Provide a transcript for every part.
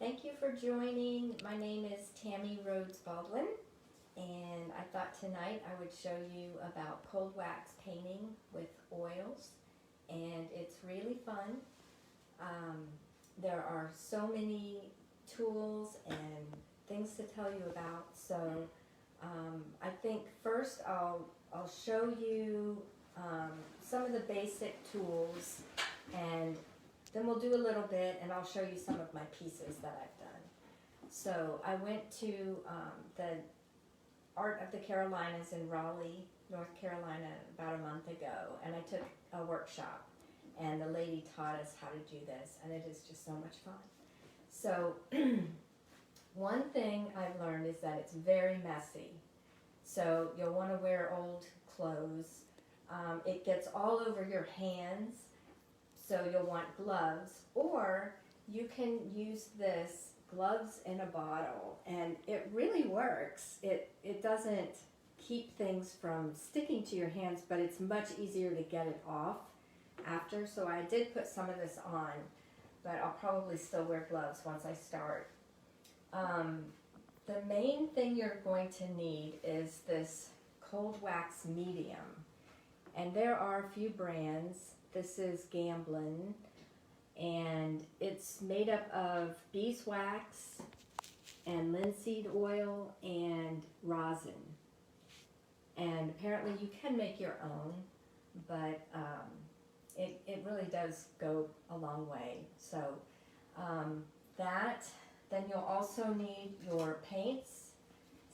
Thank you for joining. My name is Tammy Rhoades Baldwin, and I thought tonight I would show you about cold wax painting with oils, and it's really fun. There are so many tools and things to tell you about, so I think first I'll show you some of the basic tools, and then we'll do a little bit and I'll show you some of my pieces that I've done. So I went to the Art of the Carolinas in Raleigh, North Carolina about a month ago, and I took a workshop, and the lady taught us how to do this, and it is just so much fun. So one thing I've learned is that it's very messy. So you'll want to wear old clothes. It gets all over your hands, so you'll want gloves, or you can use this gloves in a bottle, and it really works. It doesn't keep things from sticking to your hands, but it's much easier to get it off after. So I did put some of this on, but I'll probably still wear gloves once I start. The main thing you're going to need is this Cold Wax Medium, and there are a few brands. This is Gamblin, and it's made up of beeswax and linseed oil and rosin. And apparently you can make your own, but it really does go a long way. So then you'll also need your paints.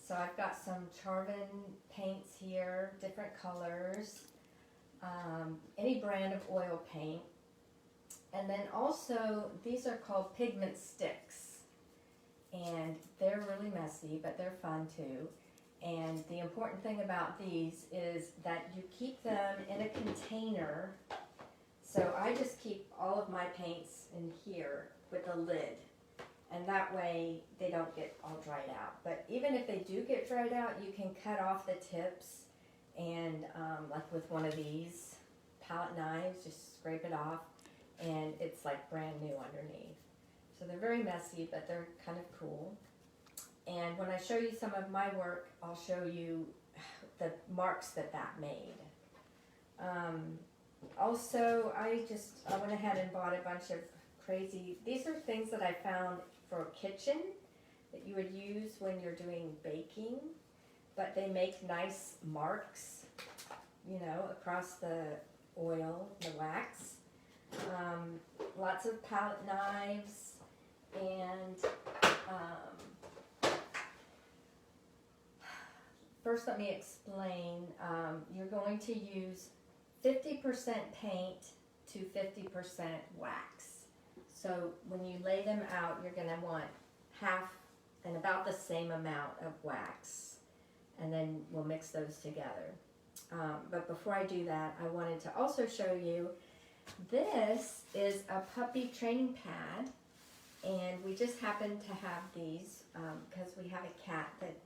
So I've got some Charvin paints here, different colors. Any brand of oil paint. And then also, these are called Pigment Sticks, and they're really messy, but they're fun too. And the important thing about these is that you keep them in a container. So I just keep all of my paints in here with a lid, and that way they don't get all dried out. But even if they do get dried out, you can cut off the tips, and like with one of these palette knives, just scrape it off, and it's like brand new underneath. So they're very messy, but they're kind of cool. And when I show you some of my work, I'll show you the marks that made. Also, I went ahead and bought a bunch of crazy, these are things that I found for a kitchen that you would use when you're doing baking, but they make nice marks, you know, across the oil, the wax. Lots of palette knives, and first let me explain. You're going to use 50% paint to 50% wax. So when you lay them out, you're going to want half and about the same amount of wax, and then we'll mix those together. But before I do that, I wanted to also show you, this is a puppy training pad, and we just happen to have these because we have a cat that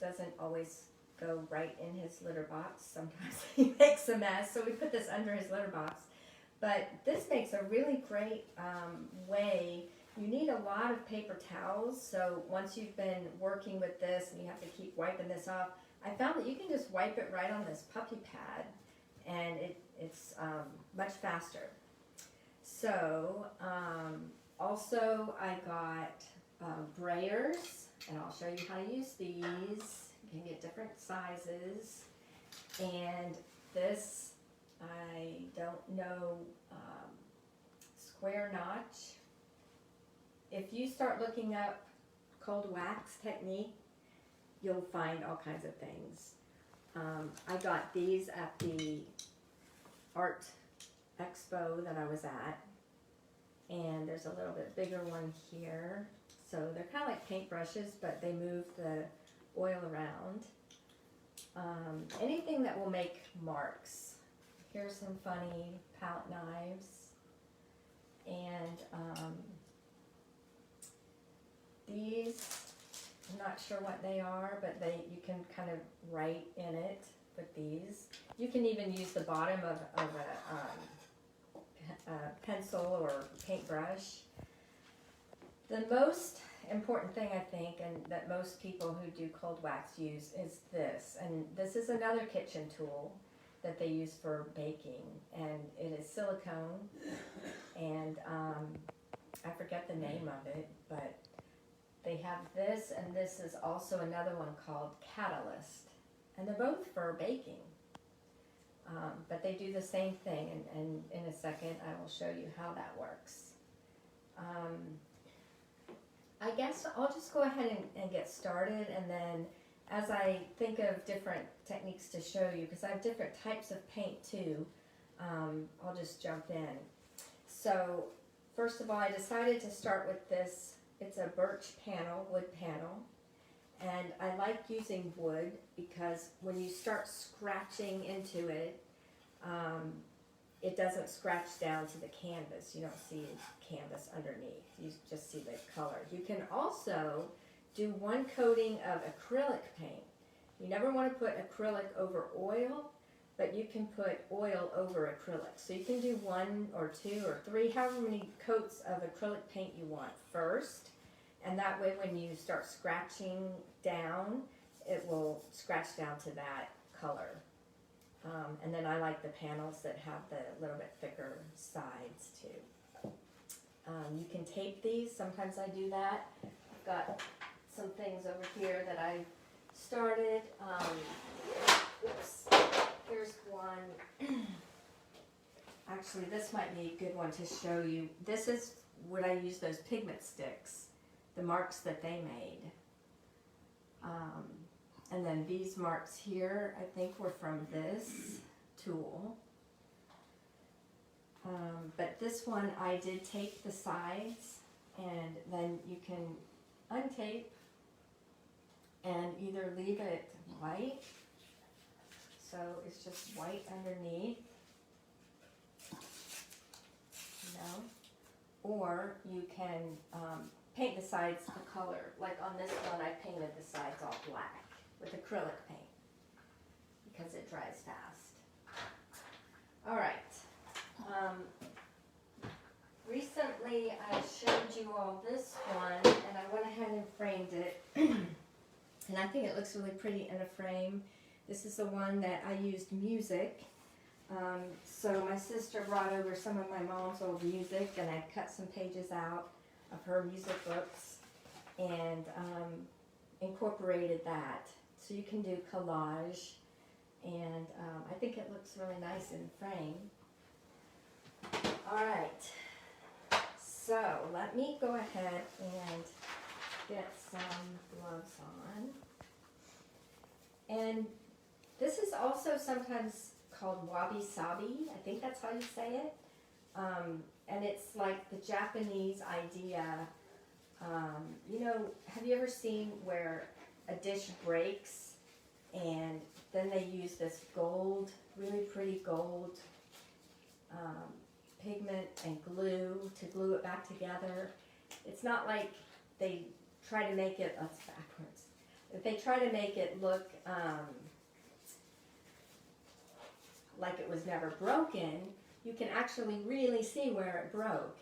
doesn't always go right in his litter box. Sometimes he makes a mess, so we put this under his litter box. But this makes a really great way. You need a lot of paper towels, so once you've been working with this and you have to keep wiping this off, I found that you can just wipe it right on this puppy pad, and it's much faster. So also I got Brayers, and I'll show you how to use these. You can get different sizes, and this, I don't know, square notch. If you start looking up cold wax technique, you'll find all kinds of things. I got these at the art expo that I was at, and there's a little bit bigger one here. So they're kind of like paintbrushes, but they move the oil around. Anything that will make marks. Here's some funny palette knives, and these, I'm not sure what they are, but you can kind of write in it with these. You can even use the bottom of a pencil or paintbrush. The most important thing I think, and that most people who do cold wax use, is this. And this is another kitchen tool that they use for baking, and it is silicone, and I forget the name of it, but they have this, and this is also another one called Catalyst, and they're both for baking. But they do the same thing, and in a second I will show you how that works. I guess I'll just go ahead and get started, and then as I think of different techniques to show you, because I have different types of paint too, I'll just jump in. So first of all, I decided to start with this. It's a birch panel, wood panel, and I like using wood because when you start scratching into it, it doesn't scratch down to the canvas. You don't see canvas underneath. You just see the color. You can also do one coating of acrylic paint. You never want to put acrylic over oil, but you can put oil over acrylic. So you can do 1 or 2 or 3, however many coats of acrylic paint you want first. And that way when you start scratching down, it will scratch down to that color. And then I like the panels that have the little bit thicker sides too. You can tape these. Sometimes I do that. I've got some things over here that I started. Oops, here's one. Actually, this might be a good one to show you. This is what I use, those pigment sticks, the marks that they made. And then these marks here, I think were from this tool. But this one, I did tape the sides, and then you can untape and either leave it white, so it's just white underneath, or you can paint the sides the color. Like on this one, I painted the sides all black with acrylic paint because it dries fast. All right. Recently I showed you all this one, and I went ahead and framed it. And I think it looks really pretty in a frame. This is the one that I used music. So my sister brought over some of my mom's old music, and I cut some pages out of her music books and incorporated that. So you can do collage, and I think it looks really nice in the frame. All right, so let me go ahead and get some gloves on. And this is also sometimes called wabi-sabi. I think that's how you say it. And it's like the Japanese idea. You know, have you ever seen where a dish breaks and then they use this gold, really pretty gold pigment and glue to glue it back together? It's not like they try to make it, that's backwards. If they try to make it look like it was never broken, you can actually really see where it broke,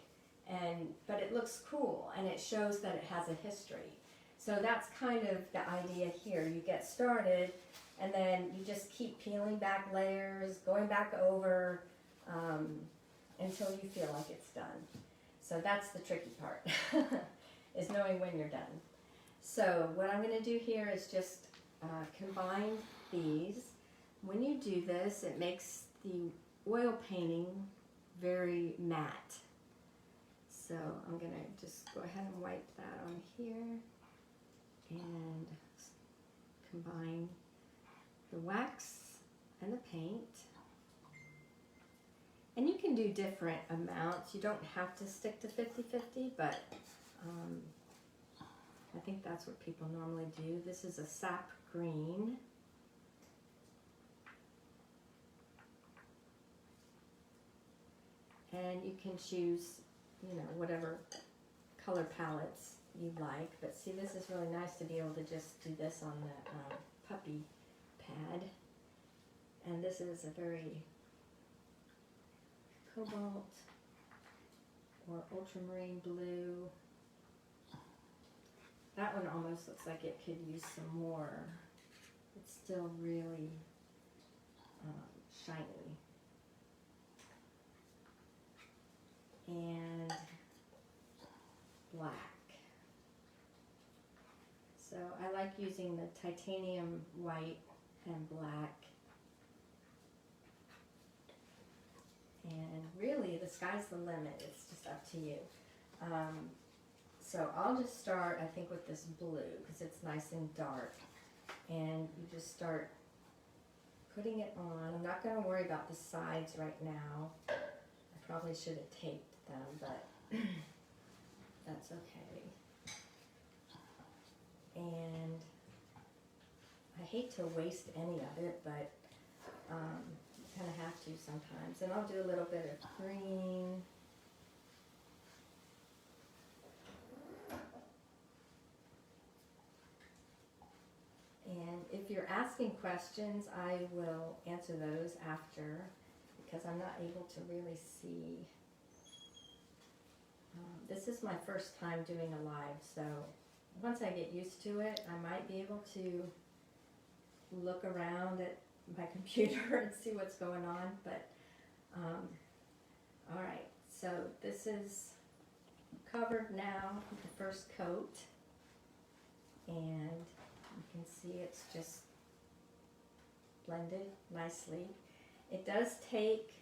but it looks cool, and it shows that it has a history. So that's kind of the idea here. You get started, and then you just keep peeling back layers, going back over until you feel like it's done. So that's the tricky part, is knowing when you're done. So what I'm going to do here is just combine these. When you do this, it makes the oil painting very matte. So I'm going to just go ahead and wipe that on here and combine the wax and the paint. And you can do different amounts. You don't have to stick to 50-50, but I think that's what people normally do. This is a sap green. And you can choose, you know, whatever color palettes you like. But see, this is really nice to be able to just do this on the puppy pad. And this is a very cobalt or ultramarine blue. That one almost looks like it could use some more. It's still really shiny. And black. So I like using the titanium white and black. And really, the sky's the limit. It's just up to you. So I'll just start, I think, with this blue because it's nice and dark. And you just start putting it on. I'm not going to worry about the sides right now. I probably should have taped them, but that's okay. And I hate to waste any of it, but you kind of have to sometimes. And I'll do a little bit of green. And if you're asking questions, I will answer those after because I'm not able to really see. This is my first time doing a live, so once I get used to it, I might be able to look around at my computer and see what's going on, but all right, so this is covered now with the first coat, and you can see it's just blended nicely. It does take,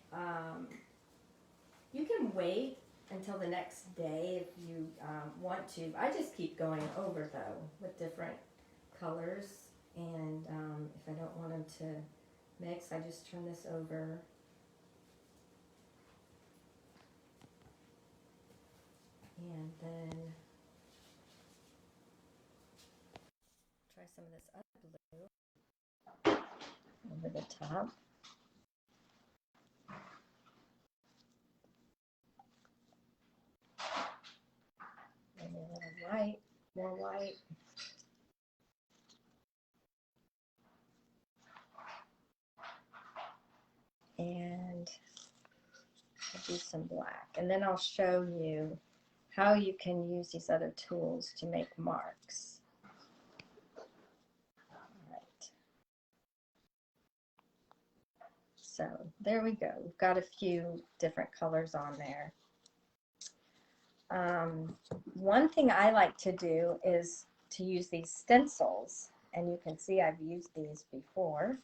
you can wait until the next day if you want to. I just keep going over though with different colors, and if I don't want them to mix, I just turn this over. And then try some of this other blue over the top. Maybe a little white, more white. And I'll do some black. And then I'll show you how you can use these other tools to make marks. All right. So there we go. We've got a few different colors on there. One thing I like to do is to use these stencils, and you can see I've used these before.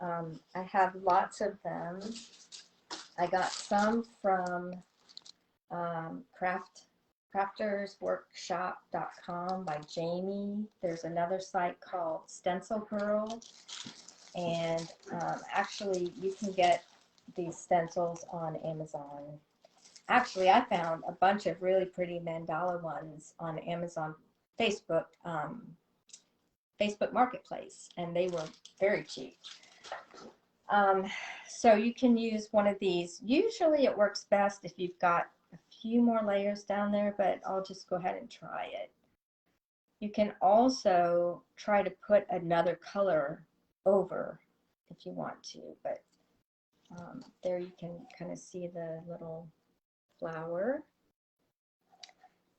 I have lots of them. I got some from craftersworkshop.com by Jamie. There's another site called Stencil Girl, and actually you can get these stencils on Amazon. Actually, I found a bunch of really pretty mandala ones on Amazon Facebook Marketplace, and they were very cheap. So you can use one of these. Usually it works best if you've got a few more layers down there, but I'll just go ahead and try it. You can also try to put another color over if you want to, but there you can kind of see the little flower.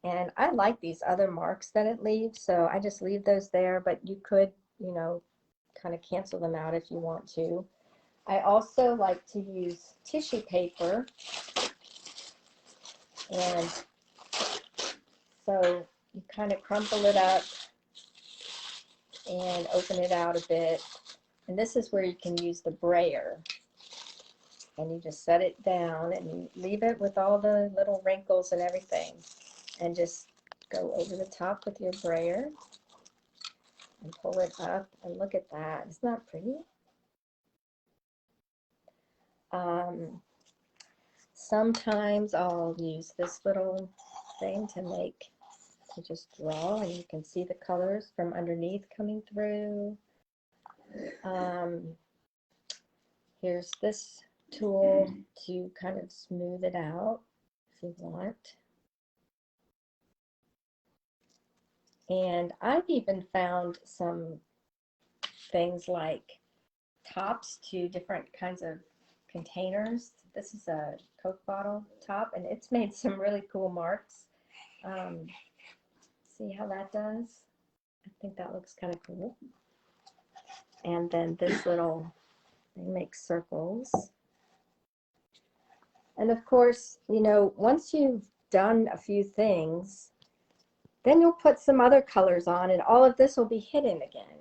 And I like these other marks that it leaves, so I just leave those there, but you could, you know, kind of cancel them out if you want to. I also like to use tissue paper, and so you kind of crumple it up and open it out a bit, and this is where you can use the brayer, and you just set it down and you leave it with all the little wrinkles and everything, and just go over the top with your brayer and pull it up, and look at that. Isn't that pretty? Sometimes I'll use this little thing to just draw, and you can see the colors from underneath coming through. Here's this tool to kind of smooth it out if you want. And I've even found some things like tops to different kinds of containers. This is a Coke bottle top, and it's made some really cool marks. See how that does? I think that looks kind of cool. And then this little thing makes circles. And of course, you know, once you've done a few things, then you'll put some other colors on and all of this will be hidden again.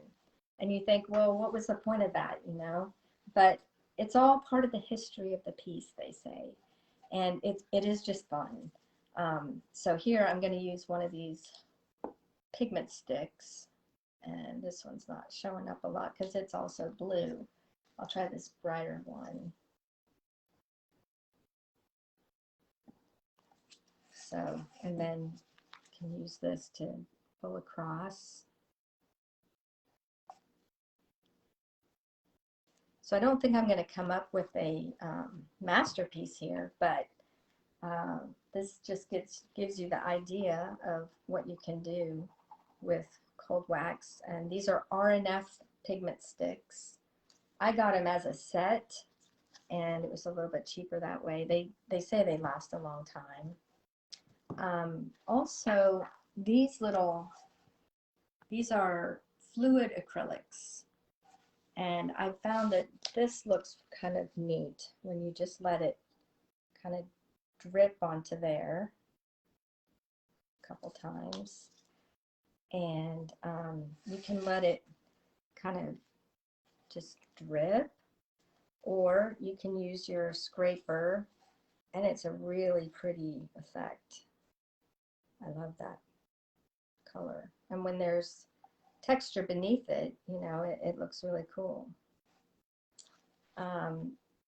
And you think, well, what was the point of that, you know? But it's all part of the history of the piece, they say. And it is just fun. So here I'm going to use one of these pigment sticks. And this one's not showing up a lot because it's also blue. I'll try this brighter one. So, and then can use this to pull across. So I don't think I'm going to come up with a masterpiece here, but this just gives you the idea of what you can do with cold wax. And these are RNF pigment sticks. I got them as a set, and it was a little bit cheaper that way. They say they last a long time. Also, these are fluid acrylics. And I found that this looks kind of neat when you just let it kind of drip onto there a couple times. And you can let it kind of just drip, or you can use your scraper, and it's a really pretty effect. I love that color. And when there's texture beneath it, you know, it looks really cool.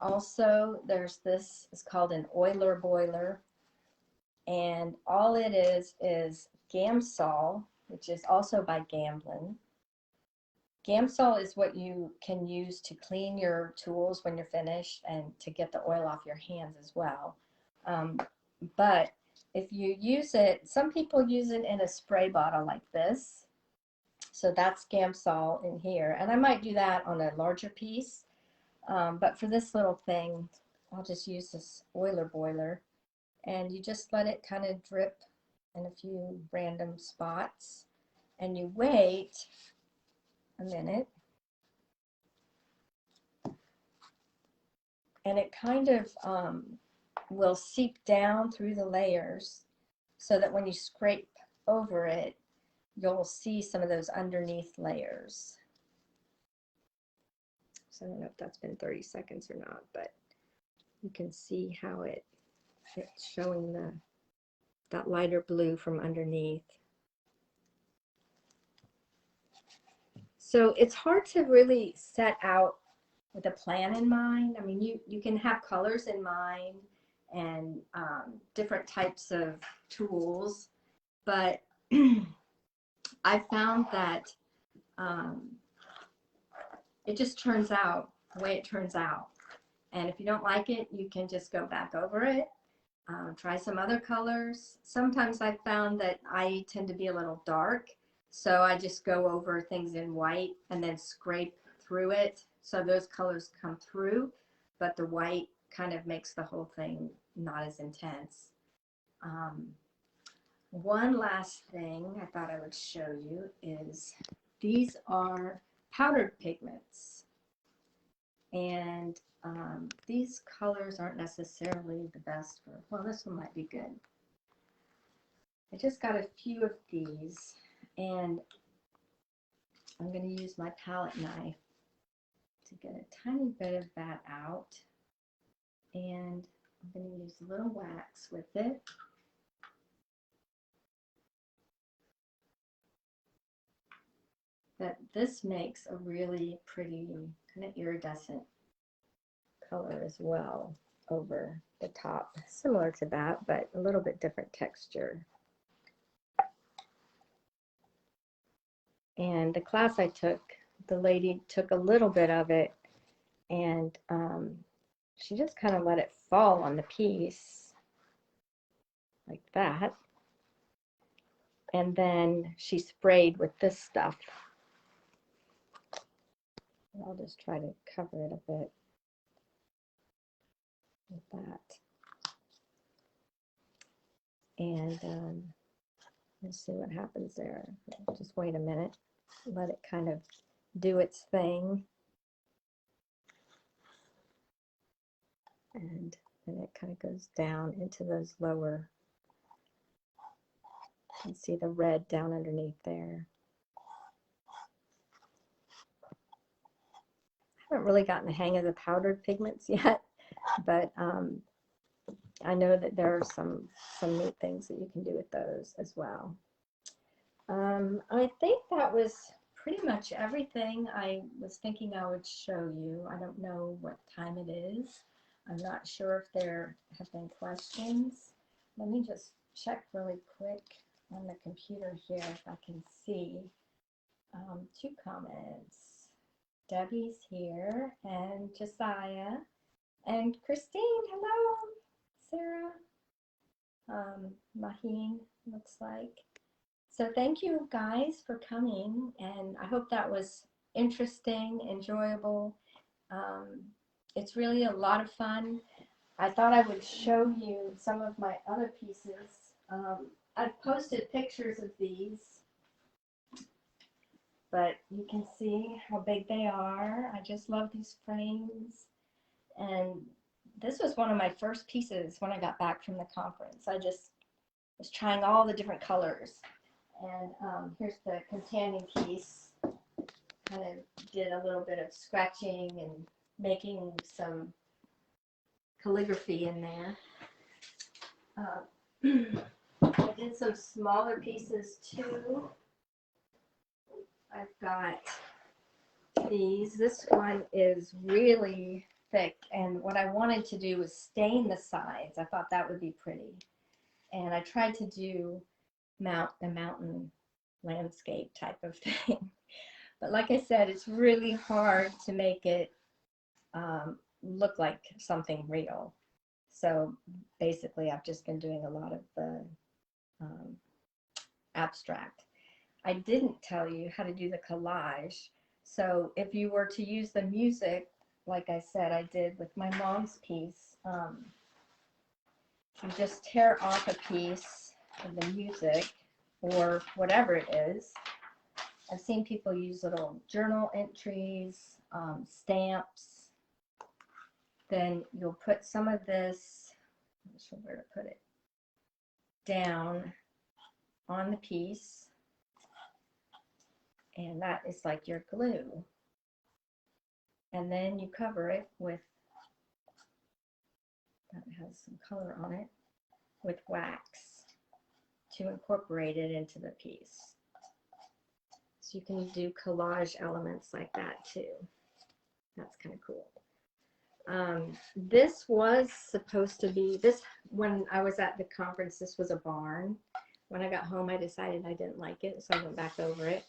Also, there's this, it's called an oiler boiler, and all it is Gamsol, which is also by Gamblin. Gamsol is what you can use to clean your tools when you're finished and to get the oil off your hands as well. But if you use it, some people use it in a spray bottle like this. So that's Gamsol in here. And I might do that on a larger piece. But for this little thing, I'll just use this oiler boiler. And you just let it kind of drip in a few random spots. And you wait a minute. And it kind of will seep down through the layers so that when you scrape over it, you'll see some of those underneath layers. So I don't know if that's been 30 seconds or not, but you can see how it's showing that lighter blue from underneath. So it's hard to really set out with a plan in mind. I mean, you can have colors in mind and different types of tools, but I found that it just turns out the way it turns out. And if you don't like it, you can just go back over it, try some other colors. Sometimes I found that I tend to be a little dark, so I just go over things in white and then scrape through it so those colors come through, but the white kind of makes the whole thing not as intense. One last thing I thought I would show you is these are powdered pigments, and these colors aren't necessarily the best for, well, this one might be good. I just got a few of these, and I'm going to use my palette knife to get a tiny bit of that out, and I'm going to use a little wax with it. But this makes a really pretty kind of iridescent color as well over the top, similar to that, but a little bit different texture. And the class I took, the lady took a little bit of it, and she just kind of let it fall on the piece like that, and then she sprayed with this stuff. I'll just try to cover it a bit with that. And Let's see what happens there. Just wait a minute. Let it kind of do its thing. And then it kind of goes down into those lower. You can see the red down underneath there. I haven't really gotten the hang of the powdered pigments yet, but I know that there are some neat things that you can do with those as well. I think that was pretty much everything I was thinking I would show you. I don't know what time it is. I'm not sure if there have been questions. Let me just check really quick on the computer here if I can see. 2 comments. Debbie's here, and Josiah, and Christine, hello, Sarah, Maheen, looks like. So thank you guys for coming, and I hope that was interesting, enjoyable. It's really a lot of fun. I thought I would show you some of my other pieces. I've posted pictures of these, but you can see how big they are. I just love these frames. And this was one of my first pieces when I got back from the conference. I just was trying all the different colors. And here's the companion piece. Kind of did a little bit of scratching and making some calligraphy in there. I did some smaller pieces too. I've got these. This one is really thick, and what I wanted to do was stain the sides. I thought that would be pretty. And I tried to do a mountain landscape type of thing. But like I said, it's really hard to make it look like something real. So basically, I've just been doing a lot of the abstract. I didn't tell you how to do the collage. So if you were to use the music, like I said, I did with my mom's piece, you just tear off a piece of the music or whatever it is. I've seen people use little journal entries, stamps. Then you'll put some of this, I'm not sure where to put it, down on the piece. And that is like your glue. And then you cover it with, that has some color on it, with wax to incorporate it into the piece. So you can do collage elements like that too. That's kind of cool. This was supposed to be, when I was at the conference, this was a barn. When I got home, I decided I didn't like it, so I went back over it.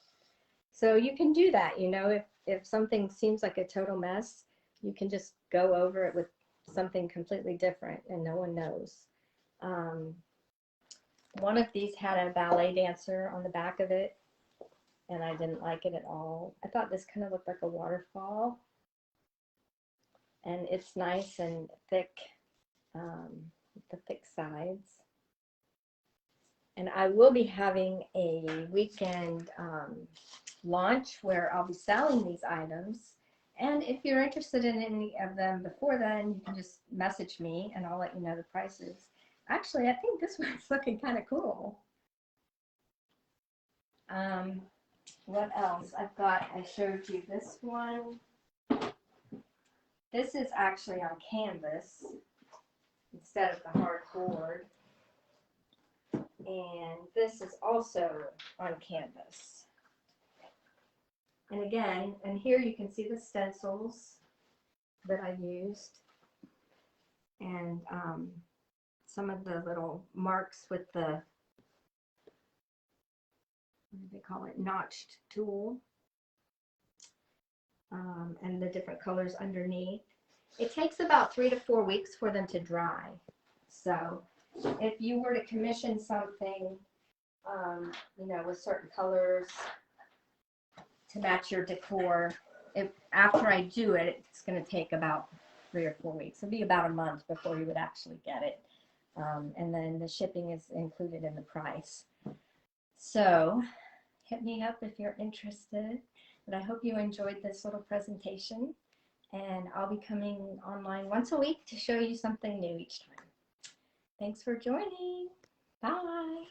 So you can do that, you know, if something seems like a total mess, you can just go over it with something completely different and no one knows. One of these had a ballet dancer on the back of it, and I didn't like it at all. I thought this kind of looked like a waterfall, and it's nice and thick, with the thick sides. And I will be having a weekend launch where I'll be selling these items. And if you're interested in any of them before then, you can just message me and I'll let you know the prices. Actually, I think this one's looking kind of cool. What else? I've got, I showed you this one. This is actually on canvas instead of the hard board. And this is also on canvas. And again, and here you can see the stencils that I used, and some of the little marks with the, what do they call it, notched tool, and the different colors underneath. It takes about 3 to 4 weeks for them to dry. So if you were to commission something, you know, with certain colors to match your decor, after I do it, it's going to take about 3 or 4 weeks. It'll be about a month before you would actually get it. And then the shipping is included in the price. So hit me up if you're interested. But I hope you enjoyed this little presentation. And I'll be coming online once a week to show you something new each time. Thanks for joining. Bye.